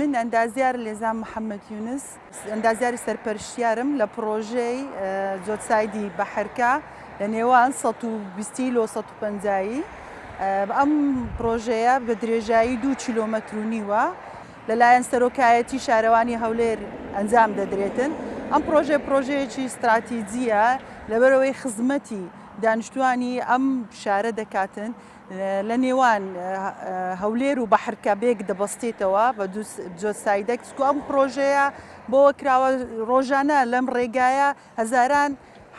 من ئەندازیار لێزان محەممەد یونس ئەندازیاری سەرپەرشتیارم لە پرۆژەی جۆتسایدی بەحرکە لە نێوان 120 و 150 ئەم پرۆژەیە بە درێژایی 2 کیلۆمەتر و نیوە لەلایەن سەرۆکایەتی شارەوانی هەولێر ئەنجام دەدرێتن. ئەم پرۆژەیەکی استراتیجیە لەبەرەوەی خزمەتی دانیشتوانی ئەم شارە دەکاتن لە نێوان هەولێر و بەحرکە بێک دەبەستێتەوە بە جۆتسایدێک. ئەم پرۆژەیە بۆەوە کراوە ڕۆژانە لەم ڕێگایە هەزاران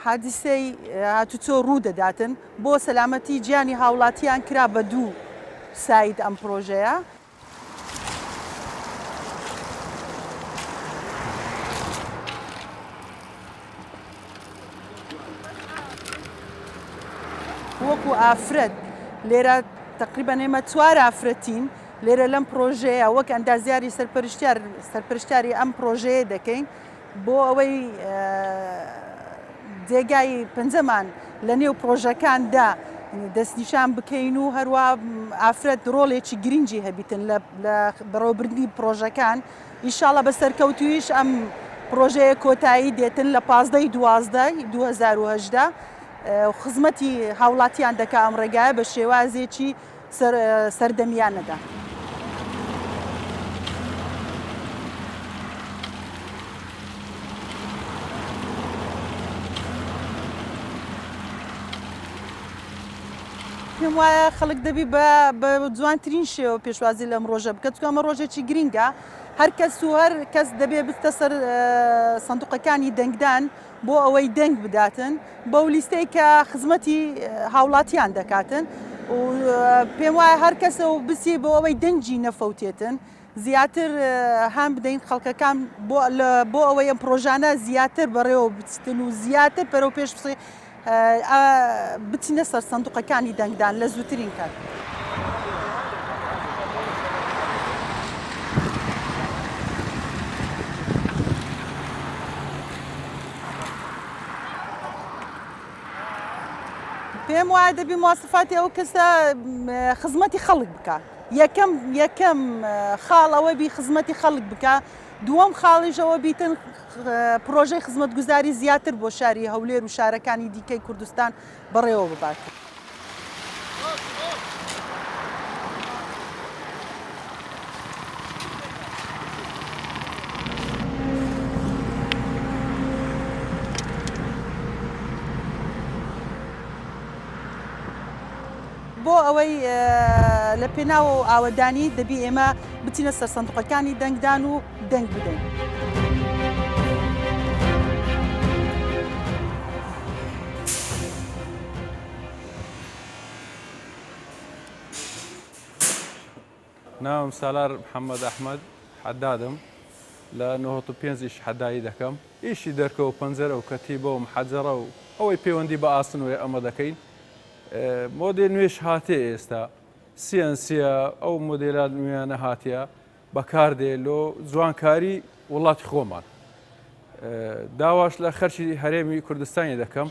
حادیسەی هاتوچۆ ڕوو دەداتن بۆ سەلامەتی گیانی هاوڵاتیان کرا بە 2 ساید ئەم پرۆژەیە. وەکو ئافرەت لێرە تقریبان ئێمە 4 ئافرەتین لێرە لەم پرۆژەیە وەک ئەندازیاری سەرپەرشتیاری ئەم پرۆژەیە دەکەین بۆ ئەوەی جێگای پەنجەمان لە نێو پرۆژەکاندا دەستنیشان بکەین و هەروە ئافرەت ڕۆڵێکی گرنگی هەبیتن لە بەڕێوەبردننی پرۆژەکان. ئیشاڵە بە سەرکەوتویش ئەم پرۆژەیە کۆتایی دێتن لە 15/12/2018 خزمەتی هاوڵاتیان دەکا ئەم ڕێگایە بە شێوازێکی سەردەمیانەدا. پێم وایە خەڵک دەبی بە جوانترین شێوە پێشوازی لەم ڕۆژە بکات، چونکە ئەمە ڕۆژێکی گرینگە. هەر کەس و هەر کەس دەبێ بستە سەر سندوقەکانی دەنگدان بۆ ئەوەی دەنگ بداتن بەو لیستەی کە خزمەتی هاوڵاتیان دەکاتن و پێم وایە هەر کەسە و بسی بۆ ئەوەی دەنگی نەفەوتێتن زیاتر هەم بدەین خەڵکەکان بۆ ئەوەی ئەم پرۆژانە زیاتر بەڕێوە بچتن و زیاتر پەرەو پێش بچینە سەر سندوقەکانی دەنگدان لە زووترین کات. پێم وایە دەبی مواصفاتی ئەو کەسە خزمەتی خەڵک بکە. یەکەم خاڵ ئەوە بی خزمەتی خەڵک بکە، دووەم خاڵیشەوە بیتن پرۆژەی خزمەتگوزاری زیاتر بۆ شاری هەولێر و شارەکانی دیکەی کوردستان بەڕێوە ببات. بۆ ئەوەی لە پێناو ئاوەدانی دەبی ئێمە بچینە سەر سندوقەکانی دەنگدان و دەنگ بدەین. ناوم سالار محەممەد ئەحمەد حەدادم لە 95 حەدایی دەکەم. ئیشی دەرکە و پەنجەرە و کەتیبە و محەجەرە و ئەوەی پەیوەندی بە ئاسن وێ ئەمە دەکەین. مۆدێل نوێش هاتێ ئێستا سیەنسیە ئەو مۆدێلات نوێیانە هاتیە بەکاردێ لۆ جوانکاری وڵاتی خۆمان. داواش لە خەرچی هەرێمی کوردستانی دەکەم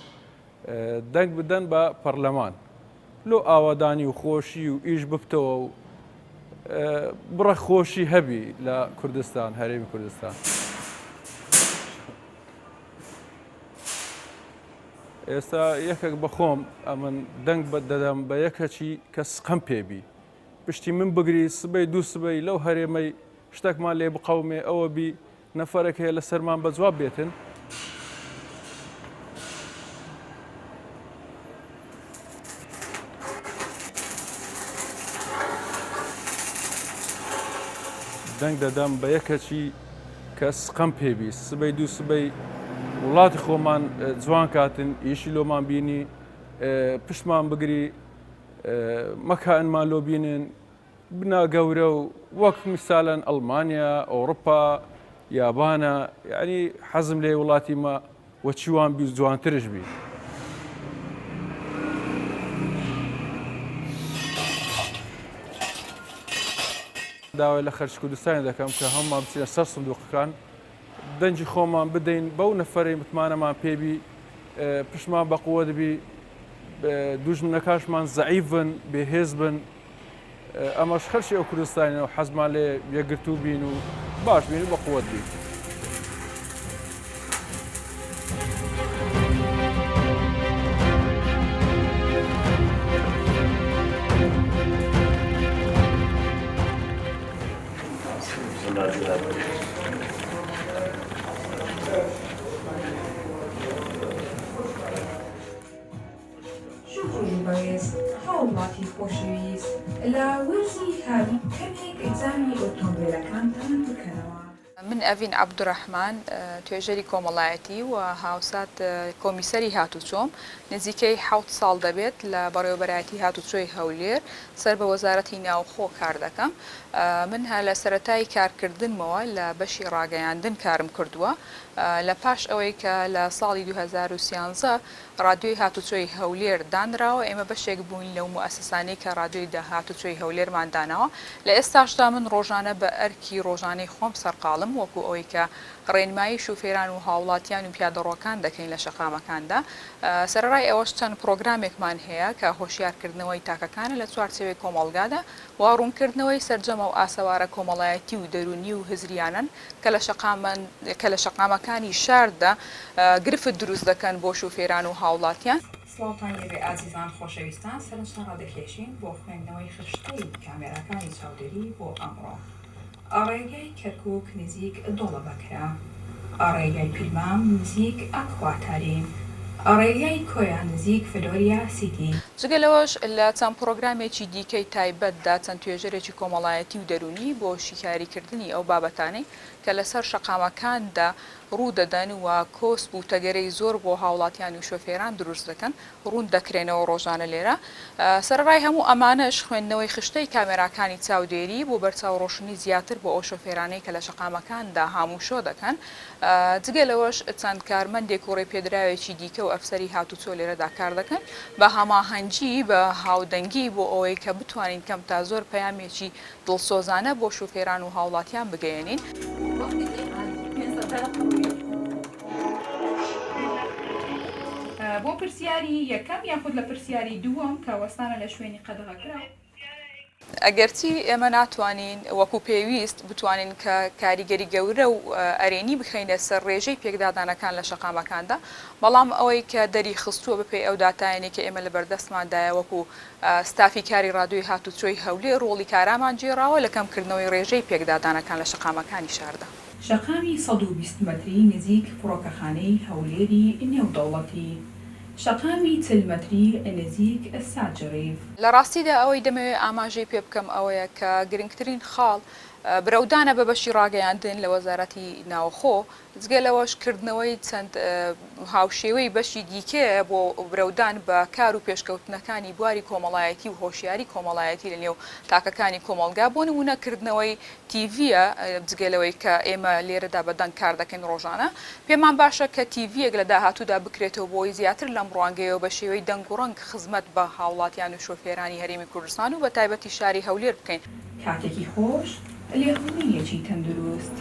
دەنگ بدەن بە پەرلەمان لۆ ئاوادانی و خۆشی و ئیش ببتەوە و بڕە خۆشی هەبی لە کوردستان هەرێمی کوردستان. ئێستا یەکێک بەخۆم ئەمن دەنگ دەدەم بە یەکەکی کە سقەم پێبی پشتی من بگری سبەی 2 سبەی لەو هەرێمەی شتێکمان لێ بقەومێ ئەوە بی نەفەرێک هەیە لە سەرمان بە جواب بێتن. دەنگ دەدەم بە یەکەکی کە سقەم پێبی سبەی 2 سبەی وڵاتی خۆمان جوان کاتن ئیشی لۆمان بینی پشتمان بگری مەکانمان لۆ بینن بنا گەورە و وەک میسالەن ئەڵمانیا ئەوروپا یابانە یعنی حەزم لێ وڵاتی مە وەچیوان بی جوانترش بی. داوای لە خەرچ کوردستانی دەکەم کە هەمومان بچینە سەر سندوقەکان دەنجی خۆمان بدەین بەو نەفەرەی متمانەمان پێبی پشتمان بە قووە دەبی دوژمنەکاشمان زەعیف بن بێهێز بن ئەمەش خەرشی ئەو کوردستانیەوە حەزمان لێ یەکگرتوو بین و باش بین و بە قووەت بین. ڕێبەرز هاوڵاتی خۆشەویست لە وەرزی هاوی کەمێک ئەگزامی ئۆتۆمبیلەکانتان بکەنەوە. من ئەڤین عەبدوڕەحمان توێژەری کۆمەڵایەتی و هاوسات کۆمیسەری هاتوچۆم نزیکەی 7 ساڵ دەبێت لە بەڕێوەبەرایەتی هاتوچۆی هەولێر سەر بە وەزارەتی ناوخۆ کار دەکەم. من هە لە سەرەتای کارکردنمەوە لە بەشی ڕاگەیاندن کارم کردووە لە پاش ئەوەی کە لە ساڵی 2013 ڕادیۆی هاتوچۆی هەولێر دانراوە ئێمە بەشێک بووین لەو موئەسسانەی کە ڕادیۆی هاتوچۆی هەولێرمان داناوە. لە ئێستاشدا من ڕۆژانە بە ئەرکی ڕۆژانەی خۆم سەرقاڵم وەکو ئەوەی کە ڕێنمایی شوفێران و هاوڵاتیان و پیادەڕۆکان دەکەین لە شەقامەکاندا. سەرڕای ئەوەش چەند پرۆگرامێکمان هەیە کە هۆشیارکردنەوەی تاکەکانە لە چوارچێوەی کۆمەڵگادا و ڕوونکردنەوەی سەرجەمە و ئاسەوارە کۆمەڵایەتی و دەرونی و هزریانن کە لە شەقامەکانی شاردا گرفت دروست دەکەن بۆ شوفێران و هاوڵاتیان. سڵاتان لێبێ ئازیزان خۆشەویستان سەرنجتان ڕادەکێشین بۆ خوێندنەوەی خشتەی کامێرەکانی چاودێری بۆ ئەمڕۆ. ئاڕێگای کەرکووک نزیک دۆڵە بەکرا، ئاڕێگای پیلمام نزیک ئاکواتارین، ئاڕێگای کۆیان نزیک فلۆریا سیتی. جگەلەوەش لە چەند پرۆگرامێکی دیکەی تایبەتدا چەند توێژەرێکی کۆمەڵایەتی و دەرونی بۆ شیکاریکردنی ئەو بابەتانەی کە لەسەر شەقامەکاندا ڕوو دەدەن و کۆسپ و تەگەرەی زۆر بۆ هاوڵاتیان و شۆفێران دروست دەکەن ڕوون دەکرێنەوە ڕۆژانە لێرە. سەرڕای هەموو ئەمانەش خوێندنەوەی خشتەی کامێراکانی چاودێری بۆ بەرچاوڕۆشنی زیاتر بۆ ئەو شۆفێرانەی کە لە شەقامەکاندا هاموشۆ دەکەن. جگەلەوەش چەند کارمەندێک و ڕێپێدراوێکی دیکە و ئەفسەری هاتوچۆ لێرەدا کار دەکەن بە هەماهەنگی بە هاودەنگی بۆ ئەوەی کە بتوانین کەم تا زۆر پەیامێکی دڵسۆزانە بۆ شوفێران و هاوڵاتیان بگەێنین. بۆ پرسیاری یەکەم یاخود لە پرسیاری دووەم کە وەستانە لە شوێنی قەدەغەکرا. ئەگەرچی ئێمە ناتوانین وەکو پێویست بتوانین کە کاریگەری گەورە و ئەرێنی بخەینە سەر ڕێژەی پێکدادانەکان لە شەقامەکاندا، بەڵام ئەوەی کە دەری خستووە بپێ ئەو داتایەنێک کە ئێمە لە بەردەستماندایە وەکو ستافی کاری ڕادیۆی هاتوچۆی هەولێر ڕۆڵی کارامان جێراوە لە کەمکردنەوەی ڕێژەی پێکدادانەکان لە شەقامەکانی شاردا. شەقامی 120 مەتری نزیک فڕۆکەخانەی هەولێری نێودەوڵەتی، شەقامی 40 مەتری نزیک ساجڕیف. لە ڕاستیدا ئەوەی دەمەوێت ئاماژەی پێ بکەم ئەوەیە کە گرنگترین خاڵ برەودانە بە بەشی ڕاگەیاندن لە وەزارەتی ناوخۆ، جگەلەوەش کردنەوەی چەند هاوشێوەی بەشی دیکەیە بۆ برەودان بە کار و پێشکەوتنەکانی بواری کۆمەڵایەتی و هۆشیاری کۆمەڵایەتی لە نێو تاکەکانی کۆمەلگا بۆ نمونەکردنەوەی تیڤە جگەلەوەی کە ئێمە لێرەدا بەدەنگ کار دەکەین ڕۆژانە. پێمان باشە کە تیڤەک لە داهاتوودا بکرێتەوە بۆی زیاتر لەم ڕوانگەیەوە بە شێوەی دەنگ و ڕەنگ خزمەت بە هاوڵاتیان و شۆفێرانی هەرێمی کوردستان و بە تایبەتی شاری هەولێر بکەین. کاتێکی خۆش لێهوڵیەکی تەندروست.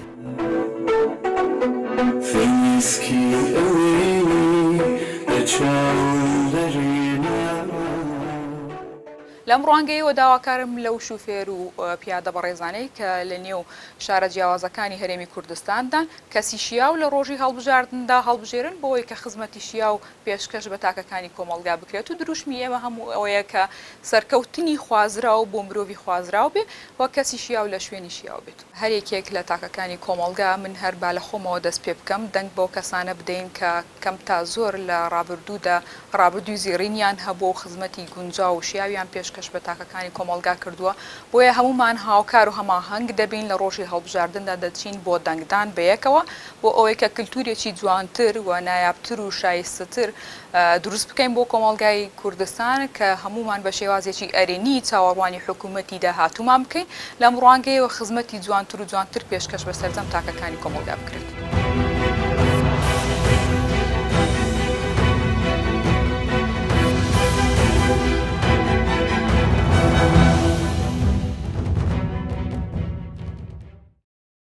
فیسکی ئەوێنی دەچاوەرێنە. لەم ڕوانگەیەوە داواکارم لەو شوفێر و پیادە بەڕێزانەی کە لە نێو شارە جیاوازەکانی هەرێمی کوردستاندان کەسی شیاو لە ڕۆژی هەڵبژاردندا هەڵبژێرن بۆەوەی کە خزمەتی شیاو پێشکەش بە تاکەکانی کۆمەلگا بکرێت و دروشمی ئێمە هەموو ئەوەیە کە سەرکەوتنی خوازراو بۆ مرۆڤی خوازراو بێ و کەسی شیاو لە شوێنی شیاو بێت. هەرێکێک لە تاکەکانی کۆمەلگا من هەر با لە خۆمەوە دەست پێ بکەم دەنگ بۆ کەسانە بدەین کە کەم تا زۆر لە ڕابردووی زیڕینیان هەبوو خزمەتی گونجاو و شیاویان پێشکەش بە تاکەکانی کۆمەلگا کردووە، بۆیە هەمومان هاوکار و هەماهەنگ دەبین لە ڕۆژی هەڵبژاردندا دەچین بۆ دەنگدان بەیەکەوە بۆ ئەوەی کە کللتورێکی جوانتر و نایابتر و شایستەتر دروست بکەین بۆ کۆمەلگای کوردستان کە هەمومان بە شێوازێکی ئەرێنی چاوەڕوانی حکوومەتی داهاتوومان بکەین لەم ڕوانگەیەوە خزمەتی جوانتر و جوانتر پێشکەش بە سەرجەم تاکەکانی کۆمەلگا بکرێت.